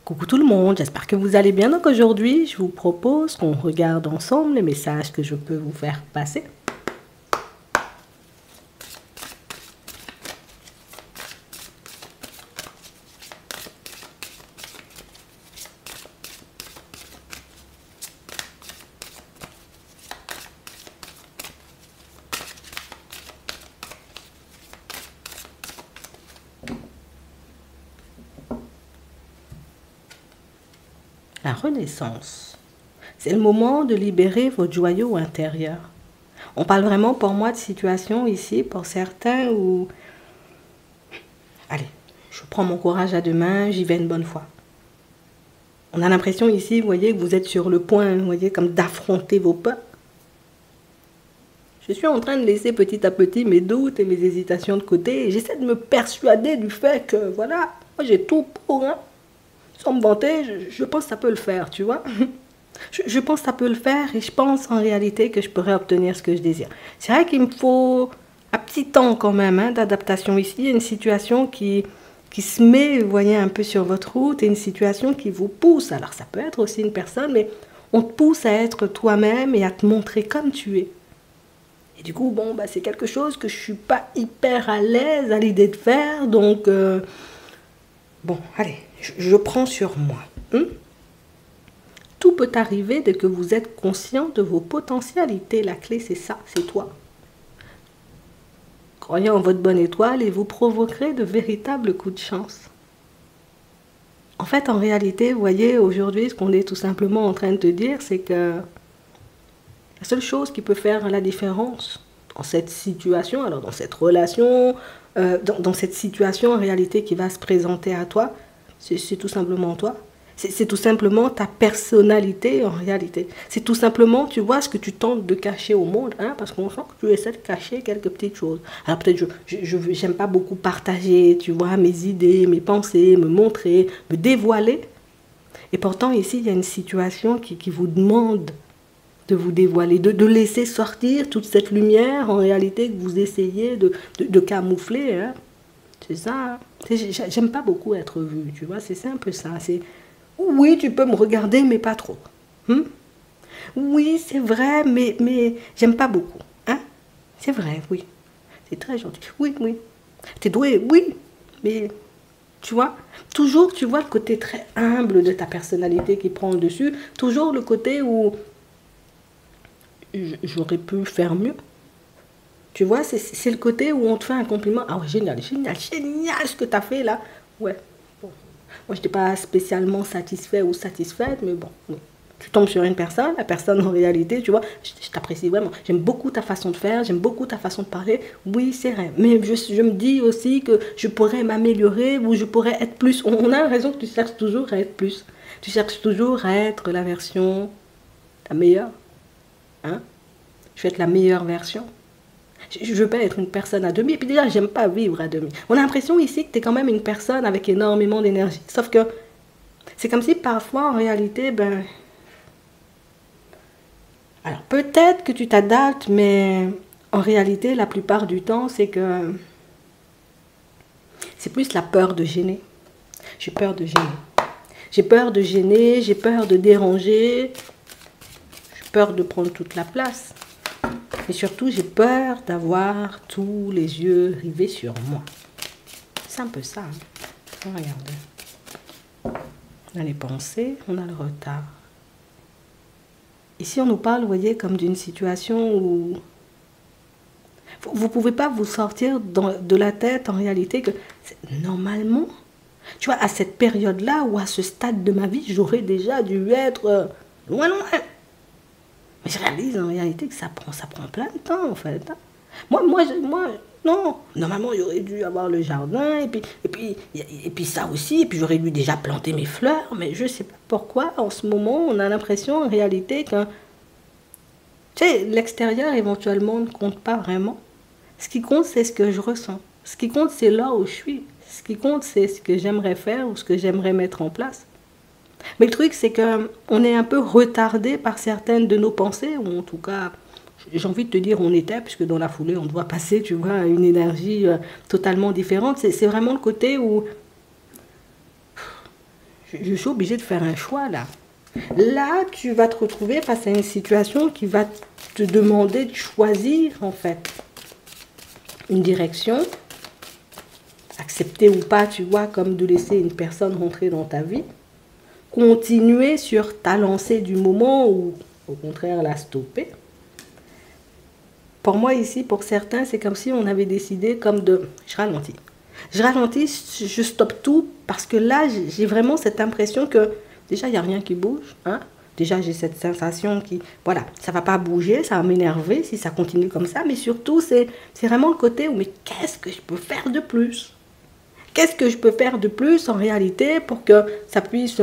Coucou tout le monde, j'espère que vous allez bien. Donc aujourd'hui, je vous propose qu'on regarde ensemble les messages que je peux vous faire passer. La renaissance. C'est le moment de libérer votre joyau intérieur. On parle vraiment pour moi de situation ici, pour certains où... Allez, je prends mon courage à deux mains, j'y vais une bonne fois. On a l'impression ici, vous voyez, que vous êtes sur le point, vous voyez, comme d'affronter vos peurs. Je suis en train de laisser petit à petit mes doutes et mes hésitations de côté et j'essaie de me persuader du fait que, voilà, moi j'ai tout pour, hein. Sans me vanter, je pense que ça peut le faire, tu vois. Je pense que ça peut le faire et je pense en réalité que je pourrais obtenir ce que je désire. C'est vrai qu'il me faut un petit temps quand même hein, d'adaptation ici. Il y a une situation qui se met, vous voyez, un peu sur votre route et une situation qui vous pousse. Alors ça peut être aussi une personne, mais on te pousse à être toi-même et à te montrer comme tu es. Et du coup, bon, bah, c'est quelque chose que je ne suis pas hyper à l'aise à l'idée de faire, donc... Bon, allez, je prends sur moi. Tout peut arriver dès que vous êtes conscient de vos potentialités. La clé, c'est ça, c'est toi. Croyez en votre bonne étoile et vous provoquerez de véritables coups de chance. En fait, en réalité, vous voyez, aujourd'hui, ce qu'on est tout simplement en train de te dire, c'est que la seule chose qui peut faire la différence dans cette situation, alors dans cette relation, dans cette situation en réalité qui va se présenter à toi, c'est tout simplement toi. C'est tout simplement ta personnalité en réalité. C'est tout simplement, tu vois, ce que tu tentes de cacher au monde, hein, parce qu'on sent que tu essaies de cacher quelques petites choses. Alors peut-être j'aime pas beaucoup partager, tu vois, mes idées, mes pensées, me montrer, me dévoiler. Et pourtant ici, il y a une situation qui vous demande de vous dévoiler, de laisser sortir toute cette lumière en réalité que vous essayez de camoufler. Hein. C'est ça. J'aime pas beaucoup être vue, tu vois, c'est un peu ça. Oui, tu peux me regarder, mais pas trop. Oui, c'est vrai, mais j'aime pas beaucoup. Hein? C'est vrai, oui. C'est très gentil. Oui, oui. T'es doué, oui, mais... Tu vois, toujours, tu vois le côté très humble de ta personnalité qui prend le dessus. Toujours le côté où j'aurais pu faire mieux. Tu vois, c'est le côté où on te fait un compliment. Ah ouais, génial, génial, génial ce que tu as fait là. Ouais, bon. Moi, je n'étais pas spécialement satisfait ou satisfaite, mais bon, oui. Tu tombes sur une personne, la personne en réalité, tu vois, je t'apprécie vraiment. J'aime beaucoup ta façon de faire, j'aime beaucoup ta façon de parler. Oui, c'est vrai. Mais je me dis aussi que je pourrais m'améliorer ou je pourrais être plus. On a raison que tu cherches toujours à être plus. Tu cherches toujours à être la version la meilleure. Hein? Je veux être la meilleure version. Je veux pas être une personne à demi. Et puis déjà, j'aime pas vivre à demi. On a l'impression ici que tu es quand même une personne avec énormément d'énergie. Sauf que c'est comme si parfois, en réalité, ben... Alors peut-être que tu t'adaptes, mais en réalité, la plupart du temps, c'est que... C'est plus la peur de gêner. J'ai peur de gêner. J'ai peur de gêner, j'ai peur de déranger. J'ai peur de prendre toute la place. Et surtout, j'ai peur d'avoir tous les yeux rivés sur moi. C'est un peu ça. Hein. Regardez. On a les pensées, on a le retard. Ici, on nous parle, vous voyez, comme d'une situation où vous ne pouvez pas vous sortir de la tête en réalité que normalement, tu vois, à cette période-là ou à ce stade de ma vie, j'aurais déjà dû être loin, loin. Mais je réalise en réalité que ça prend plein de temps en fait. Moi, non. Normalement, j'aurais dû avoir le jardin et puis ça aussi. Et puis j'aurais dû déjà planter mes fleurs. Mais je ne sais pas pourquoi, en ce moment, on a l'impression en réalité que, tu sais, l'extérieur éventuellement ne compte pas vraiment. Ce qui compte, c'est ce que je ressens. Ce qui compte, c'est là où je suis. Ce qui compte, c'est ce que j'aimerais faire ou ce que j'aimerais mettre en place. Mais le truc, c'est qu'on est un peu retardé par certaines de nos pensées, ou en tout cas, j'ai envie de te dire on était, puisque dans la foulée, on doit passer, tu vois, à une énergie totalement différente. C'est vraiment le côté où Je suis obligée de faire un choix là. Là, tu vas te retrouver face à une situation qui va te demander de choisir en fait une direction, accepter ou pas, tu vois, comme de laisser une personne rentrer dans ta vie, continuer sur ta lancée du moment ou au contraire la stopper. Pour moi ici, pour certains, c'est comme si on avait décidé comme de... Je ralentis. Je ralentis, je stoppe tout parce que là, j'ai vraiment cette impression que déjà, il n'y a rien qui bouge. Hein? Déjà, j'ai cette sensation qui... Voilà, ça ne va pas bouger, ça va m'énerver si ça continue comme ça. Mais surtout, c'est vraiment le côté où, mais qu'est-ce que je peux faire de plus? Qu'est-ce que je peux faire de plus en réalité pour que ça puisse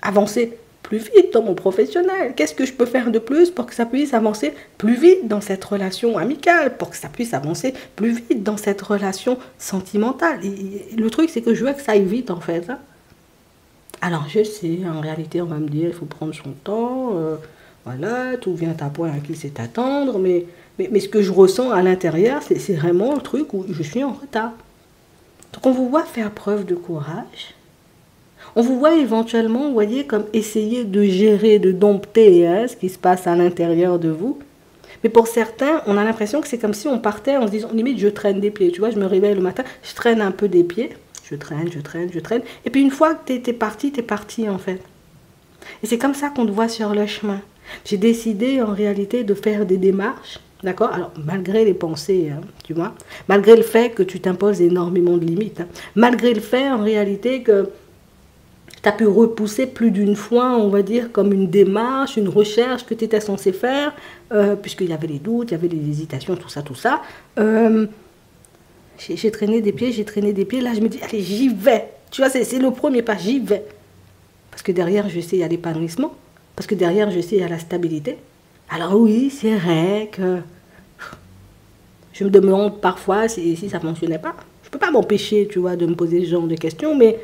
avancer plus vite dans mon professionnel? Qu'est-ce que je peux faire de plus pour que ça puisse avancer plus vite dans cette relation amicale? Pour que ça puisse avancer plus vite dans cette relation sentimentale? Et le truc, c'est que je veux que ça aille vite en fait. Hein? Alors, je sais, en réalité, on va me dire, il faut prendre son temps, voilà, tout vient à point à qui c'est attendre, mais ce que je ressens à l'intérieur, c'est vraiment le truc où je suis en retard. Donc, on vous voit faire preuve de courage, on vous voit éventuellement, vous voyez, comme essayer de gérer, de dompter hein, ce qui se passe à l'intérieur de vous. Mais pour certains, on a l'impression que c'est comme si on partait en se disant, limite, je traîne des pieds, tu vois, je me réveille le matin, je traîne un peu des pieds. Je traîne, je traîne, je traîne. Et puis une fois que t'es parti en fait. Et c'est comme ça qu'on te voit sur le chemin. J'ai décidé en réalité de faire des démarches, d'accord? Alors malgré les pensées, hein, tu vois, malgré le fait que tu t'imposes énormément de limites, hein, malgré le fait en réalité que tu as pu repousser plus d'une fois, on va dire, comme une démarche, une recherche que tu étais censé faire, puisqu'il y avait les doutes, il y avait les hésitations, tout ça, tout ça. J'ai traîné des pieds, là je me dis, allez, j'y vais. Tu vois, c'est le premier pas, j'y vais. Parce que derrière, je sais, il y a l'épanouissement. Parce que derrière, je sais, il y a la stabilité. Alors oui, c'est vrai que je me demande parfois si ça ne fonctionnait pas. Je ne peux pas m'empêcher, tu vois, de me poser ce genre de questions, mais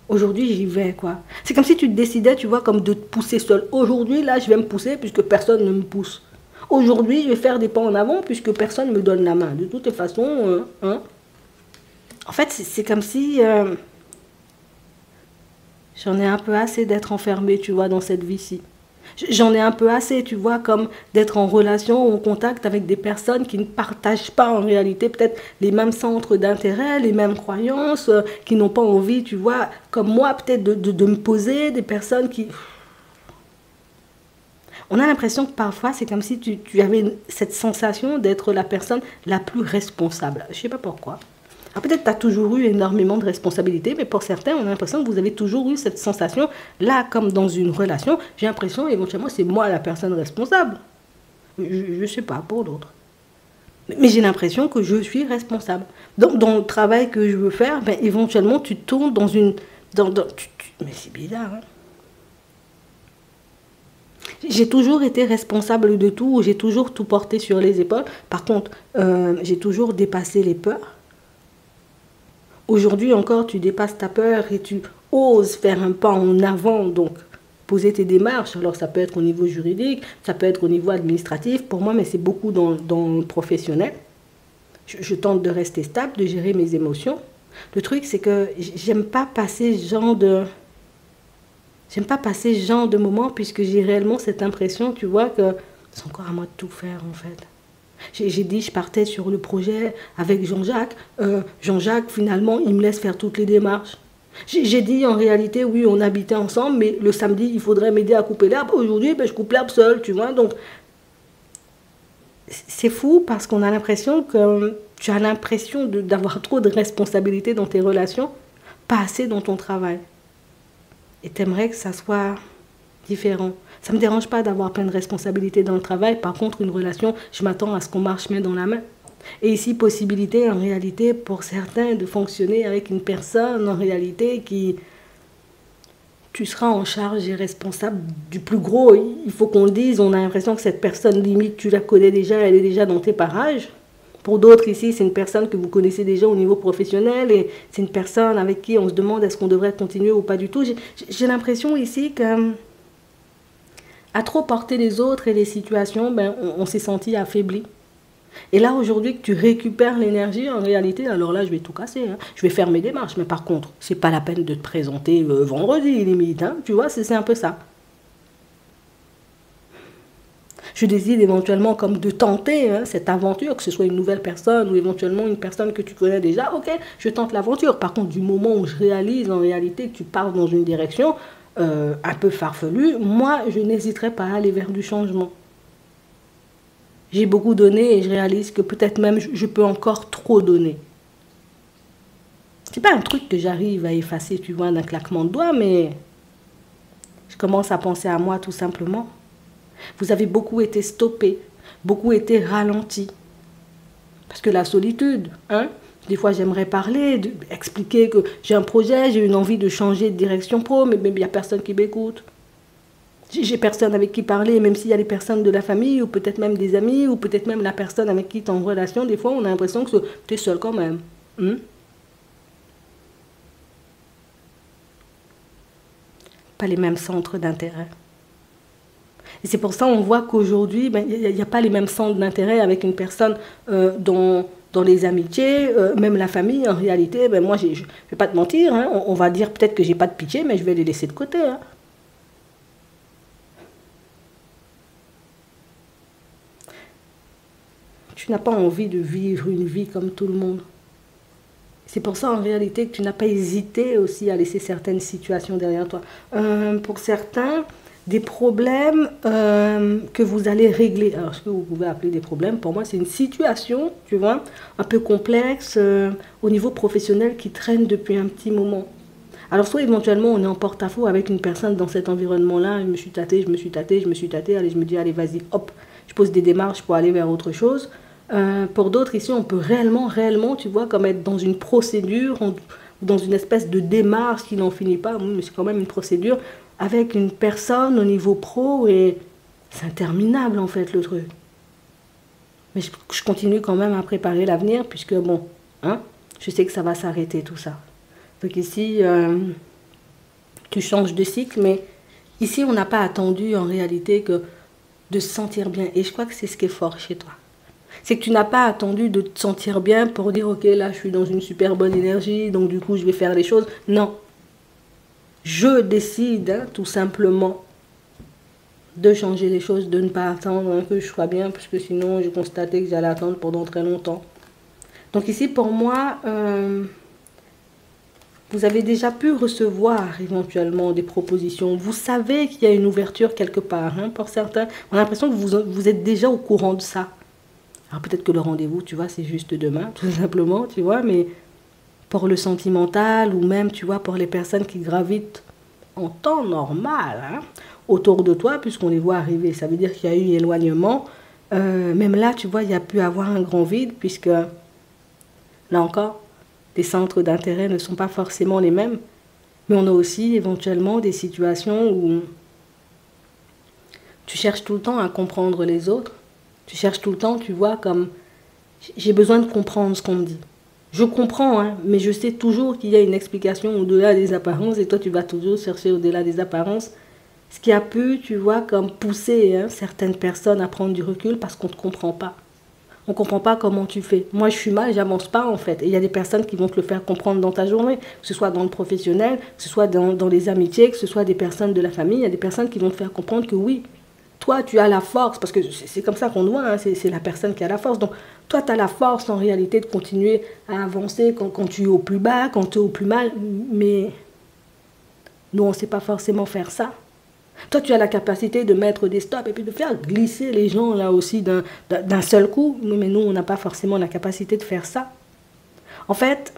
aujourd'hui, j'y vais, quoi. C'est comme si tu te décidais, tu vois, comme de te pousser seul. Aujourd'hui, là, je vais me pousser puisque personne ne me pousse. Aujourd'hui, je vais faire des pas en avant puisque personne ne me donne la main. De toutes les façons, hein. En fait, c'est comme si j'en ai un peu assez d'être enfermée, tu vois, dans cette vie-ci. J'en ai un peu assez, tu vois, comme d'être en relation ou en contact avec des personnes qui ne partagent pas en réalité peut-être les mêmes centres d'intérêt, les mêmes croyances, qui n'ont pas envie, tu vois, comme moi peut-être de me poser, des personnes qui... On a l'impression que parfois, c'est comme si tu avais cette sensation d'être la personne la plus responsable. Je ne sais pas pourquoi. Alors peut-être que tu as toujours eu énormément de responsabilités, mais pour certains, on a l'impression que vous avez toujours eu cette sensation, là, comme dans une relation, j'ai l'impression, éventuellement, c'est moi la personne responsable. Je ne sais pas, pour d'autres. Mais j'ai l'impression que je suis responsable. Donc, dans le travail que je veux faire, ben, éventuellement, tu tournes dans une... Mais c'est bizarre, hein. J'ai toujours été responsable de tout, j'ai toujours tout porté sur les épaules. Par contre, j'ai toujours dépassé les peurs. Aujourd'hui encore, tu dépasses ta peur et tu oses faire un pas en avant, donc poser tes démarches. Alors ça peut être au niveau juridique, ça peut être au niveau administratif, pour moi, mais c'est beaucoup dans le professionnel. Je tente de rester stable, de gérer mes émotions. Le truc, c'est que j'aime pas passer ce genre de... J'aime pas passer ce genre de moment puisque j'ai réellement cette impression, tu vois, que c'est encore à moi de tout faire en fait. J'ai dit, je partais sur le projet avec Jean-Jacques. Jean-Jacques, finalement, il me laisse faire toutes les démarches. J'ai dit, en réalité, oui, on habitait ensemble, mais le samedi, il faudrait m'aider à couper l'herbe. Aujourd'hui, ben, je coupe l'herbe seule, tu vois. Donc, c'est fou parce qu'on a l'impression que tu as l'impression d'avoir trop de responsabilités dans tes relations, pas assez dans ton travail. Et t'aimerais que ça soit différent. Ça ne me dérange pas d'avoir plein de responsabilités dans le travail. Par contre, une relation, je m'attends à ce qu'on marche main dans la main. Et ici, possibilité, en réalité, pour certains, de fonctionner avec une personne, en réalité, qui... Tu seras en charge et responsable du plus gros. Il faut qu'on le dise, on a l'impression que cette personne, limite, tu la connais déjà, elle est déjà dans tes parages. Pour d'autres ici, c'est une personne que vous connaissez déjà au niveau professionnel et c'est une personne avec qui on se demande est-ce qu'on devrait continuer ou pas du tout. J'ai l'impression ici que à trop porter les autres et les situations, ben, on s'est senti affaibli. Et là, aujourd'hui, que tu récupères l'énergie, en réalité, alors là, je vais tout casser. Hein. Je vais faire mes démarches. Mais par contre, c'est pas la peine de te présenter vendredi, limite. Hein. Tu vois, c'est un peu ça. Je décide éventuellement comme de tenter hein, cette aventure, que ce soit une nouvelle personne ou éventuellement une personne que tu connais déjà. Ok, je tente l'aventure. Par contre, du moment où je réalise en réalité que tu pars dans une direction un peu farfelue, moi, je n'hésiterai pas à aller vers du changement. J'ai beaucoup donné et je réalise que peut-être même je peux encore trop donner. C'est pas un truc que j'arrive à effacer, tu vois, d'un claquement de doigts, mais je commence à penser à moi tout simplement. Vous avez beaucoup été stoppé, beaucoup été ralenti. Parce que la solitude, hein, des fois j'aimerais parler, expliquer que j'ai un projet, j'ai une envie de changer de direction pro, mais il n'y a personne qui m'écoute. J'ai personne avec qui parler, même s'il y a des personnes de la famille, ou peut-être même des amis, ou peut-être même la personne avec qui tu es en relation, des fois on a l'impression que tu es seul quand même. Pas les mêmes centres d'intérêt. Et c'est pour ça qu'on voit qu'aujourd'hui, il n'y a pas les mêmes centres d'intérêt avec une personne dans les amitiés, même la famille, en réalité, moi je ne vais pas te mentir, hein, on va dire peut-être que j'ai pas de pitié, mais je vais les laisser de côté. Hein. Tu n'as pas envie de vivre une vie comme tout le monde. C'est pour ça en réalité que tu n'as pas hésité aussi à laisser certaines situations derrière toi. Pour certains, des problèmes que vous allez régler. Alors ce que vous pouvez appeler des problèmes, pour moi c'est une situation, tu vois, un peu complexe au niveau professionnel qui traîne depuis un petit moment. Alors soit éventuellement on est en porte-à-faux avec une personne dans cet environnement-là, je me suis tâtée, allez je me dis allez vas-y, hop, je pose des démarches pour aller vers autre chose. Pour d'autres, ici, on peut réellement, tu vois, comme être dans une procédure, dans une espèce de démarche qui n'en finit pas, mais c'est quand même une procédure, avec une personne au niveau pro, et c'est interminable, en fait, le truc. Mais je continue quand même à préparer l'avenir, puisque, bon, hein, je sais que ça va s'arrêter, tout ça. Donc ici, tu changes de cycle, mais ici, on n'a pas attendu, en réalité, que de se sentir bien. Et je crois que c'est ce qui est fort chez toi. C'est que tu n'as pas attendu de te sentir bien pour dire ok là je suis dans une super bonne énergie donc du coup je vais faire les choses. Non. Je décide hein, tout simplement de changer les choses, de ne pas attendre hein, que je sois bien parce que sinon j'ai constaté que j'allais attendre pendant très longtemps. Donc ici pour moi vous avez déjà pu recevoir éventuellement des propositions. Vous savez qu'il y a une ouverture quelque part. Hein, pour certains, on a l'impression que vous êtes déjà au courant de ça. Alors peut-être que le rendez-vous, tu vois, c'est juste demain, tout simplement, tu vois, mais pour le sentimental ou même, tu vois, pour les personnes qui gravitent en temps normal hein, autour de toi, puisqu'on les voit arriver, ça veut dire qu'il y a eu éloignement. Même là, tu vois, il y a pu avoir un grand vide, puisque, là encore, les centres d'intérêt ne sont pas forcément les mêmes, mais on a aussi éventuellement des situations où tu cherches tout le temps à comprendre les autres. Tu cherches tout le temps, tu vois, comme j'ai besoin de comprendre ce qu'on me dit. Je comprends, hein, mais je sais toujours qu'il y a une explication au-delà des apparences et toi, tu vas toujours chercher au-delà des apparences. Ce qui a pu, tu vois, comme pousser hein, certaines personnes à prendre du recul parce qu'on ne te comprend pas. On ne comprend pas comment tu fais. Moi, je suis mal, j'avance pas en fait. Et il y a des personnes qui vont te le faire comprendre dans ta journée, que ce soit dans le professionnel, que ce soit dans les amitiés, que ce soit des personnes de la famille. Il y a des personnes qui vont te faire comprendre que oui, toi, tu as la force, parce que c'est comme ça qu'on doit, hein, c'est la personne qui a la force. Donc, toi, tu as la force en réalité de continuer à avancer quand tu es au plus bas, quand tu es au plus mal. Mais nous, on ne sait pas forcément faire ça. Toi, tu as la capacité de mettre des stops et puis de faire glisser les gens là aussi d'un seul coup. Mais nous, on n'a pas forcément la capacité de faire ça. En fait,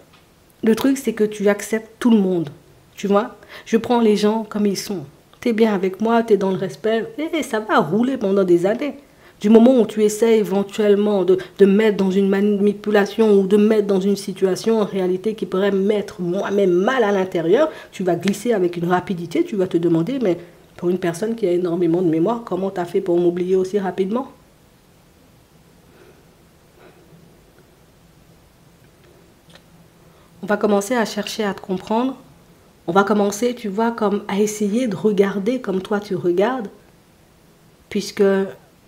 le truc, c'est que tu acceptes tout le monde. Tu vois, je prends les gens comme ils sont. Tu es bien avec moi, tu es dans le respect, et ça va rouler pendant des années. Du moment où tu essaies éventuellement de mettre dans une manipulation ou de mettre dans une situation en réalité qui pourrait me mettre moi-même mal à l'intérieur, tu vas glisser avec une rapidité, tu vas te demander, mais pour une personne qui a énormément de mémoire, comment tu as fait pour m'oublier aussi rapidement? On va commencer à chercher à te comprendre. On va commencer, tu vois, comme à essayer de regarder comme toi tu regardes, puisque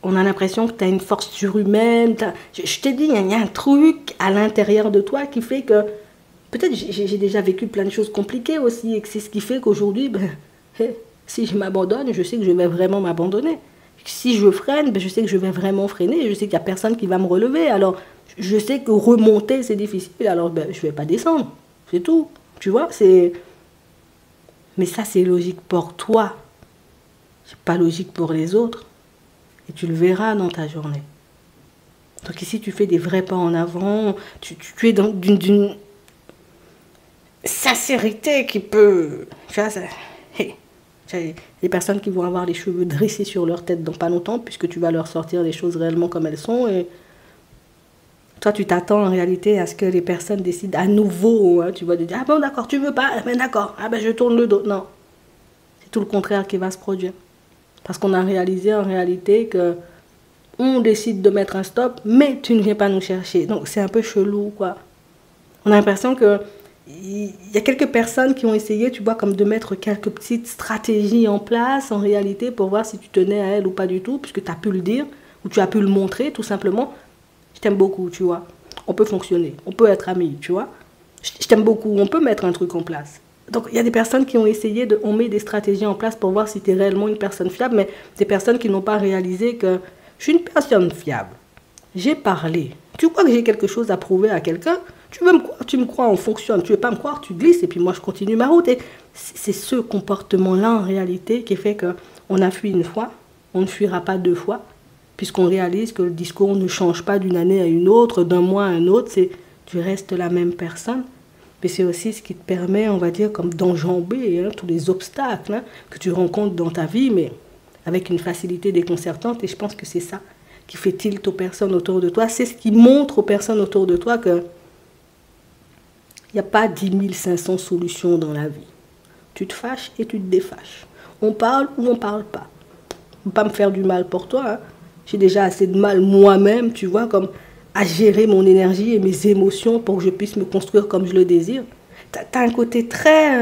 on a l'impression que tu as une force surhumaine. Je t'ai dit, il y a un truc à l'intérieur de toi qui fait que... Peut-être j'ai déjà vécu plein de choses compliquées aussi, et que c'est ce qui fait qu'aujourd'hui, ben, si je m'abandonne, je sais que je vais vraiment m'abandonner. Si je freine, ben, je sais que je vais vraiment freiner. Je sais qu'il n'y a personne qui va me relever. Alors, je sais que remonter, c'est difficile. Alors, ben, je ne vais pas descendre. C'est tout. Tu vois, c'est... Mais ça, c'est logique pour toi. C'est pas logique pour les autres. Et tu le verras dans ta journée. Donc ici, tu fais des vrais pas en avant. Tu es dans d'une sincérité qui peut... Tu vois, ça... Hey. Il y a des personnes qui vont avoir les cheveux dressés sur leur tête dans pas longtemps, puisque tu vas leur sortir les choses réellement comme elles sont. Et toi, tu t'attends en réalité à ce que les personnes décident à nouveau. Hein, tu vas te dire, ah bon, d'accord, tu veux pas, mais d'accord, ah ben je tourne le dos. Non, c'est tout le contraire qui va se produire. Parce qu'on a réalisé en réalité que on décide de mettre un stop, mais tu ne viens pas nous chercher. Donc c'est un peu chelou, quoi. On a l'impression que il y a quelques personnes qui ont essayé, tu vois, comme de mettre quelques petites stratégies en place, en réalité, pour voir si tu tenais à elle ou pas du tout, puisque tu as pu le dire, ou tu as pu le montrer, tout simplement. Je t'aime beaucoup, tu vois. On peut fonctionner, on peut être amis, tu vois. Je t'aime beaucoup, on peut mettre un truc en place. Donc, il y a des personnes qui ont essayé, on met des stratégies en place pour voir si tu es réellement une personne fiable, mais des personnes qui n'ont pas réalisé que je suis une personne fiable. J'ai parlé. Tu crois que j'ai quelque chose à prouver à quelqu'un? Tu veux me croire, tu me crois, on fonctionne. Tu veux pas me croire, tu glisses et puis moi je continue ma route. Et c'est ce comportement-là en réalité qui fait qu'on a fui une fois, on ne fuira pas deux fois, puisqu'on réalise que le discours ne change pas d'une année à une autre, d'un mois à un autre, tu restes la même personne. Mais c'est aussi ce qui te permet, on va dire, comme d'enjamber tous les obstacles que tu rencontres dans ta vie, mais avec une facilité déconcertante. Et je pense que c'est ça qui fait tilt aux personnes autour de toi. C'est ce qui montre aux personnes autour de toi que il n'y a pas 10 500 solutions dans la vie. Tu te fâches et tu te défâches. On parle ou on ne parle pas. On ne va pas me faire du mal pour toi. Hein. J'ai déjà assez de mal moi-même, tu vois, comme à gérer mon énergie et mes émotions pour que je puisse me construire comme je le désire. Tu as un côté très,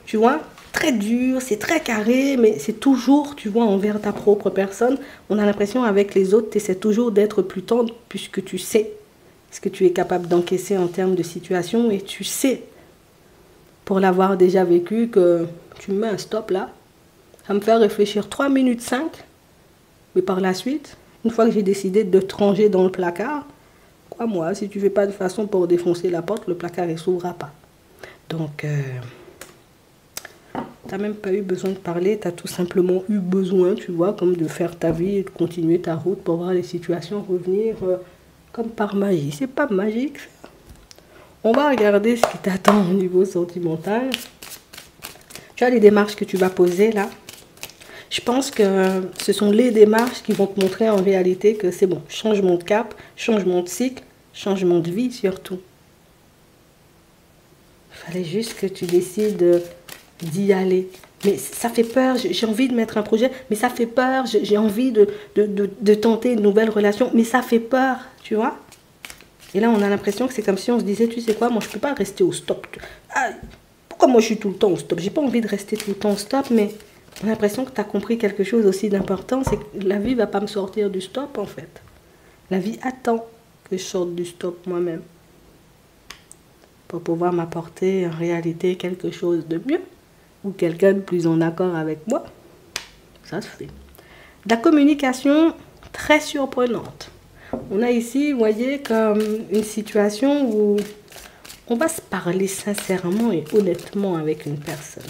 tu vois, très dur, c'est très carré, mais c'est toujours, tu vois, envers ta propre personne. On a l'impression avec les autres, tu essaies toujours d'être plus tendre puisque tu sais ce que tu es capable d'encaisser en termes de situation et tu sais, pour l'avoir déjà vécu, que tu me mets un stop là, ça me fait réfléchir 3 minutes 5, mais par la suite, une fois que j'ai décidé de te ranger dans le placard, crois-moi, si tu ne fais pas de façon pour défoncer la porte, le placard ne s'ouvrira pas. Donc, tu n'as même pas eu besoin de parler, tu as tout simplement eu besoin, tu vois, comme de faire ta vie et de continuer ta route pour voir les situations revenir comme par magie. C'est pas magique, ça. On va regarder ce qui t'attend au niveau sentimental. Tu as les démarches que tu vas poser là. Je pense que ce sont les démarches qui vont te montrer en réalité que c'est bon. Changement de cap, changement de cycle, changement de vie surtout. Il fallait juste que tu décides d'y aller. Mais ça fait peur, j'ai envie de mettre un projet, mais ça fait peur, j'ai envie de tenter une nouvelle relation, mais ça fait peur, tu vois. Et là, on a l'impression que c'est comme si on se disait, tu sais quoi, moi je ne peux pas rester au stop. Ah, pourquoi moi je suis tout le temps au stop? J'ai pas envie de rester tout le temps au stop, mais on a l'impression que tu as compris quelque chose aussi d'important, c'est que la vie ne va pas me sortir du stop en fait. La vie attend que je sorte du stop moi-même pour pouvoir m'apporter en réalité quelque chose de mieux ou quelqu'un de plus en accord avec moi. Ça se fait. La communication très surprenante. On a ici, vous voyez, comme une situation où on va se parler sincèrement et honnêtement avec une personne.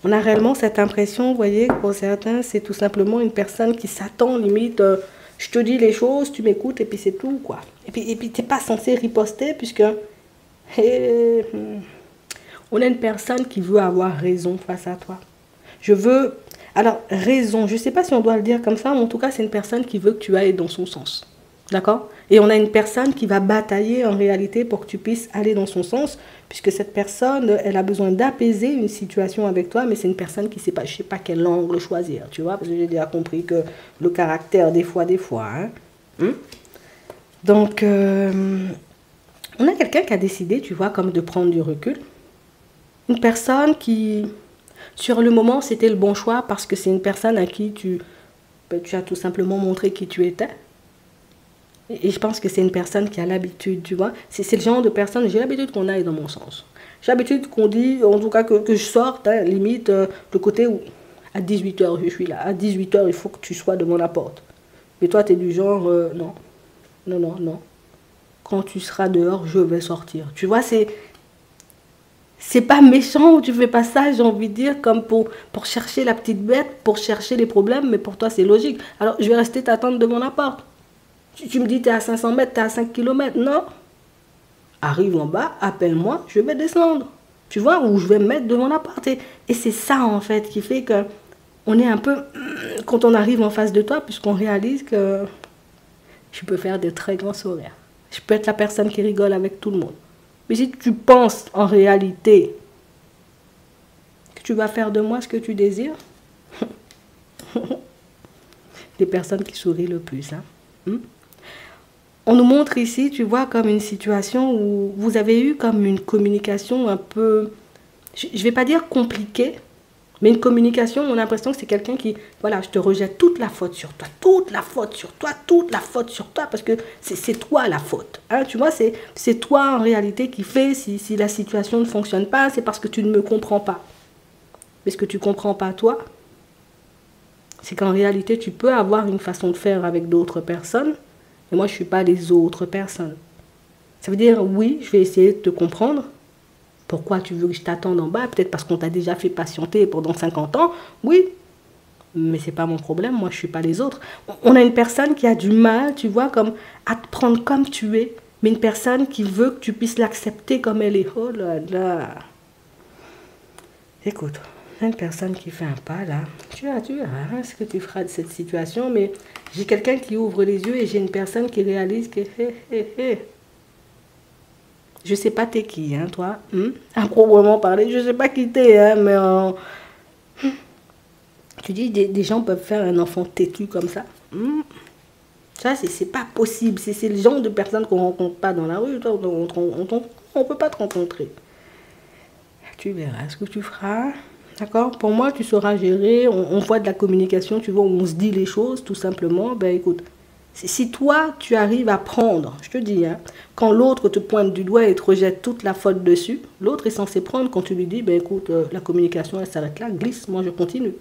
On a réellement cette impression, vous voyez, pour certains, c'est tout simplement une personne qui s'attend, limite, je te dis les choses, tu m'écoutes et puis c'est tout, quoi. Et puis tu n'es pas censé riposter puisque on a une personne qui veut avoir raison face à toi. Je veux... Alors, raison, je ne sais pas si on doit le dire comme ça, mais en tout cas, c'est une personne qui veut que tu ailles dans son sens. D'accord? Et on a une personne qui va batailler en réalité pour que tu puisses aller dans son sens, puisque cette personne, elle a besoin d'apaiser une situation avec toi, mais c'est une personne qui ne sait pas, je ne sais pas quel angle choisir, tu vois, parce que j'ai déjà compris que le caractère, des fois, hein. Donc, on a quelqu'un qui a décidé, tu vois, comme de prendre du recul. Une personne qui Sur le moment, c'était le bon choix parce que c'est une personne à qui tu as tout simplement montré qui tu étais. Et je pense que c'est une personne qui a l'habitude, tu vois. C'est le genre de personne, j'ai l'habitude qu'on aille dans mon sens. J'ai l'habitude qu'on dit, en tout cas que je sorte, hein, limite, le côté où à 18h je suis là. À 18h, il faut que tu sois devant la porte. Mais toi, tu es du genre, non, non, non, non. Quand tu seras dehors, je vais sortir. Tu vois, c'est pas méchant ou tu fais pas ça, j'ai envie de dire, comme pour chercher la petite bête, pour chercher les problèmes, mais pour toi, c'est logique. Alors, je vais rester t'attendre devant la porte. Tu me dis, tu es à 500 mètres, tu es à 5 km. Non. Arrive en bas, appelle-moi, je vais descendre. Tu vois, ou je vais me mettre devant la porte. Et c'est ça, en fait, qui fait que on est un peu... Quand on arrive en face de toi, puisqu'on réalise que je peux faire de très grands sourires. Je peux être la personne qui rigole avec tout le monde. Mais si tu penses en réalité que tu vas faire de moi ce que tu désires, les personnes qui sourient le plus, hein. On nous montre ici, tu vois, comme une situation où vous avez eu comme une communication un peu, je ne vais pas dire compliquée, mais une communication, on a l'impression que c'est quelqu'un qui, voilà, je te rejette toute la faute sur toi, toute la faute sur toi, toute la faute sur toi, parce que c'est toi la faute. Hein, tu vois, c'est toi en réalité qui fait, si la situation ne fonctionne pas, c'est parce que tu ne me comprends pas. Mais ce que tu ne comprends pas, toi, c'est qu'en réalité, tu peux avoir une façon de faire avec d'autres personnes, et moi, je ne suis pas les autres personnes. Ça veut dire, oui, je vais essayer de te comprendre. Pourquoi tu veux que je t'attende en bas? Peut-être parce qu'on t'a déjà fait patienter pendant 50 ans. Oui, mais ce n'est pas mon problème. Moi, je ne suis pas les autres. On a une personne qui a du mal, tu vois, comme à te prendre comme tu es, mais une personne qui veut que tu puisses l'accepter comme elle est. Oh là là. Écoute, une personne qui fait un pas là, tu verras ce que tu feras de cette situation, mais j'ai quelqu'un qui ouvre les yeux et j'ai une personne qui réalise que je sais pas t'es qui, hein, toi, à proprement parler, je sais pas qui t'es, hein, mais tu dis des gens peuvent faire un enfant têtu comme ça. Ça, c'est pas possible, c'est le genre de personne qu'on rencontre pas dans la rue, toi, on peut pas te rencontrer. Tu verras ce que tu feras. D'accord? Pour moi, tu sauras gérer. On voit de la communication, tu vois, on se dit les choses, tout simplement. Ben écoute, si toi, tu arrives à prendre, je te dis, hein, quand l'autre te pointe du doigt et te rejette toute la faute dessus, l'autre est censé prendre quand tu lui dis, ben écoute, la communication, elle s'arrête là, glisse, moi je continue.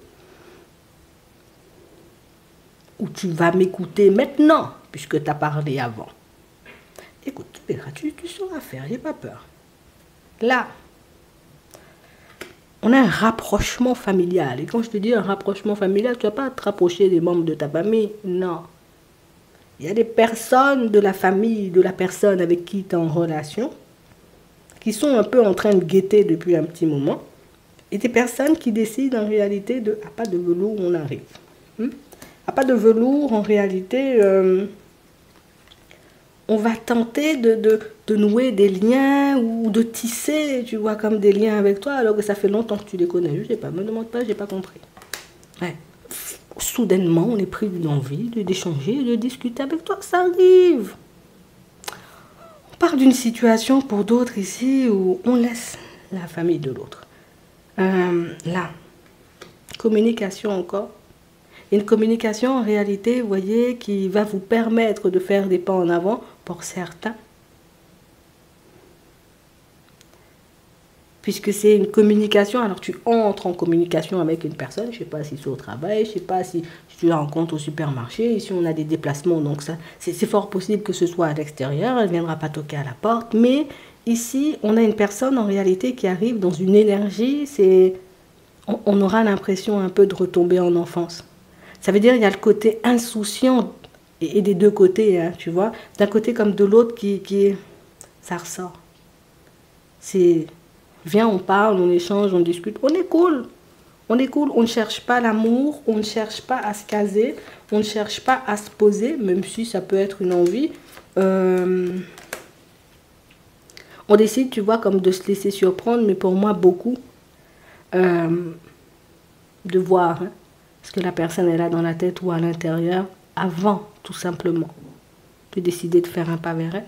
Ou tu vas m'écouter maintenant, puisque tu as parlé avant. Écoute, tu verras, tu sauras faire, j'ai pas peur. Là, on a un rapprochement familial. Et quand je te dis un rapprochement familial, tu ne vas pas te rapprocher des membres de ta famille. Non. Il y a des personnes de la famille, de la personne avec qui tu es en relation, qui sont un peu en train de guetter depuis un petit moment. Et des personnes qui décident en réalité de, à pas de velours, on arrive. À pas de velours, en réalité, on va tenter de nouer des liens ou de tisser, tu vois, comme des liens avec toi, alors que ça fait longtemps que tu les connais. Je ne sais pas, me demande pas, je n'ai pas compris. Ouais. Soudainement, on est pris d'une envie d'échanger, de discuter avec toi, ça arrive. On part d'une situation pour d'autres ici où on laisse la famille de l'autre. Là, communication encore. Une communication en réalité, vous voyez, qui va vous permettre de faire des pas en avant pour certains. Puisque c'est une communication, alors tu entres en communication avec une personne, je ne sais pas si c'est au travail, je ne sais pas si tu la rencontres au supermarché, ici on a des déplacements, donc c'est fort possible que ce soit à l'extérieur, elle ne viendra pas toquer à la porte, mais ici on a une personne en réalité qui arrive dans une énergie, on aura l'impression un peu de retomber en enfance. Ça veut dire qu'il y a le côté insouciant, et des deux côtés, hein, tu vois, d'un côté comme de l'autre ça ressort. C'est... Viens, on parle, on échange, on discute. On est cool. On est cool. On ne cherche pas l'amour. On ne cherche pas à se caser. On ne cherche pas à se poser, même si ça peut être une envie. On décide, tu vois, comme de se laisser surprendre, mais pour moi, beaucoup, de voir ce que la personne elle a dans la tête ou à l'intérieur avant, tout simplement, de décider de faire un pas vers elle.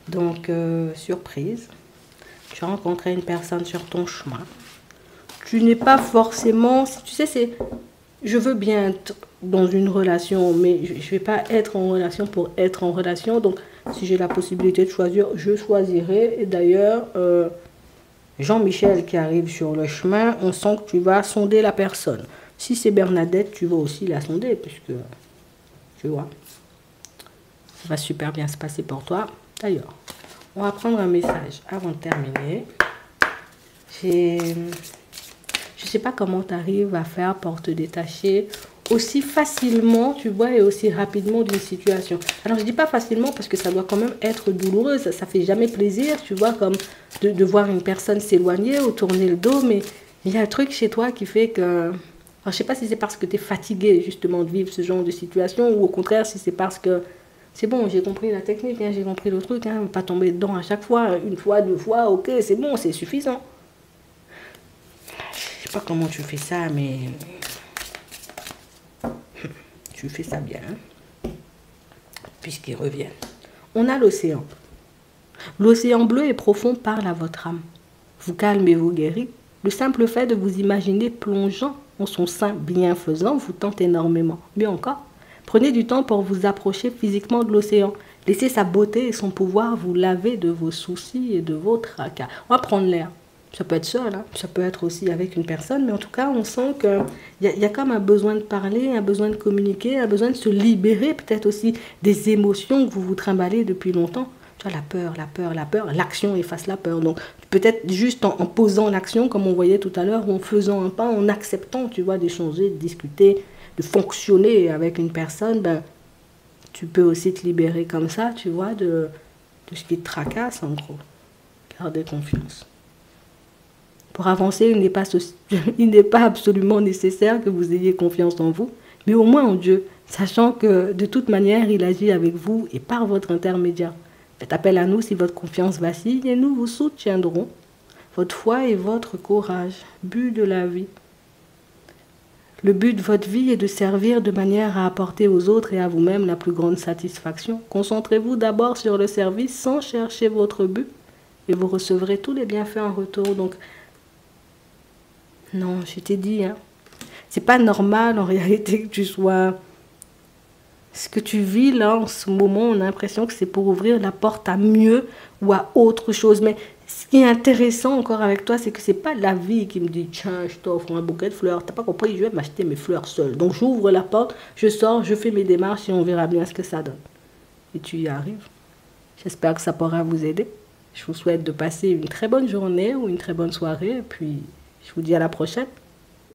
Donc, surprise. Tu as rencontré une personne sur ton chemin. tu n'es pas forcément... Tu sais, c'est... Je veux bien être dans une relation, mais je ne vais pas être en relation pour être en relation. Donc, si j'ai la possibilité de choisir, je choisirai. Et d'ailleurs, Jean-Michel qui arrive sur le chemin, on sent que tu vas sonder la personne. Si c'est Bernadette, tu vas aussi la sonder, puisque, tu vois, ça va super bien se passer pour toi. D'ailleurs, on va prendre un message avant de terminer. Je ne sais pas comment tu arrives à faire pour te détacher aussi facilement, tu vois, et aussi rapidement d'une situation. Alors, je dis pas facilement parce que ça doit quand même être douloureux. Ça fait jamais plaisir, tu vois, comme de voir une personne s'éloigner ou tourner le dos. Mais il y a un truc chez toi qui fait que... Alors, je sais pas si c'est parce que tu es fatigué, justement, de vivre ce genre de situation ou au contraire, si c'est parce que c'est bon, j'ai compris la technique, hein, j'ai compris le truc, hein, pas tomber dedans à chaque fois, une fois, deux fois, ok, c'est bon, c'est suffisant. Je sais pas comment tu fais ça, mais... Tu fais ça bien, hein, puisqu'ils reviennent. On a l'océan. L'océan bleu et profond parle à votre âme. Vous calme et vous guérit. Le simple fait de vous imaginer plongeant en son sein bienfaisant vous tente énormément. Mieux encore, prenez du temps pour vous approcher physiquement de l'océan. Laissez sa beauté et son pouvoir vous laver de vos soucis et de vos tracas. On va prendre l'air. Ça peut être seul, hein. Ça peut être aussi avec une personne, mais en tout cas, on sent qu'il y a comme un besoin de parler, un besoin de communiquer, un besoin de se libérer peut-être aussi des émotions que vous vous trimballez depuis longtemps. Tu vois, la peur, la peur, la peur, l'action efface la peur. Donc, peut-être juste en posant l'action, comme on voyait tout à l'heure, ou en faisant un pas, en acceptant, tu vois, d'échanger, de discuter, de fonctionner avec une personne, ben, tu peux aussi te libérer comme ça, tu vois, de ce qui te tracasse, en gros. Gardez confiance. Pour avancer, il n'est pas absolument nécessaire que vous ayez confiance en vous, mais au moins en Dieu, sachant que de toute manière, il agit avec vous et par votre intermédiaire. Faites appel à nous si votre confiance vacille et nous vous soutiendrons. Votre foi et votre courage, but de la vie. Le but de votre vie est de servir de manière à apporter aux autres et à vous-même la plus grande satisfaction. Concentrez-vous d'abord sur le service sans chercher votre but et vous recevrez tous les bienfaits en retour. Donc, non, je t'ai dit, hein, c'est pas normal en réalité que tu sois... Ce que tu vis là en ce moment, on a l'impression que c'est pour ouvrir la porte à mieux ou à autre chose. Mais ce qui est intéressant encore avec toi, c'est que c'est pas la vie qui me dit tiens, je t'offre un bouquet de fleurs. T'as pas compris, je vais m'acheter mes fleurs seule. Donc j'ouvre la porte, je sors, je fais mes démarches et on verra bien ce que ça donne. Et tu y arrives. J'espère que ça pourra vous aider. Je vous souhaite de passer une très bonne journée ou une très bonne soirée. Et puis je vous dis à la prochaine.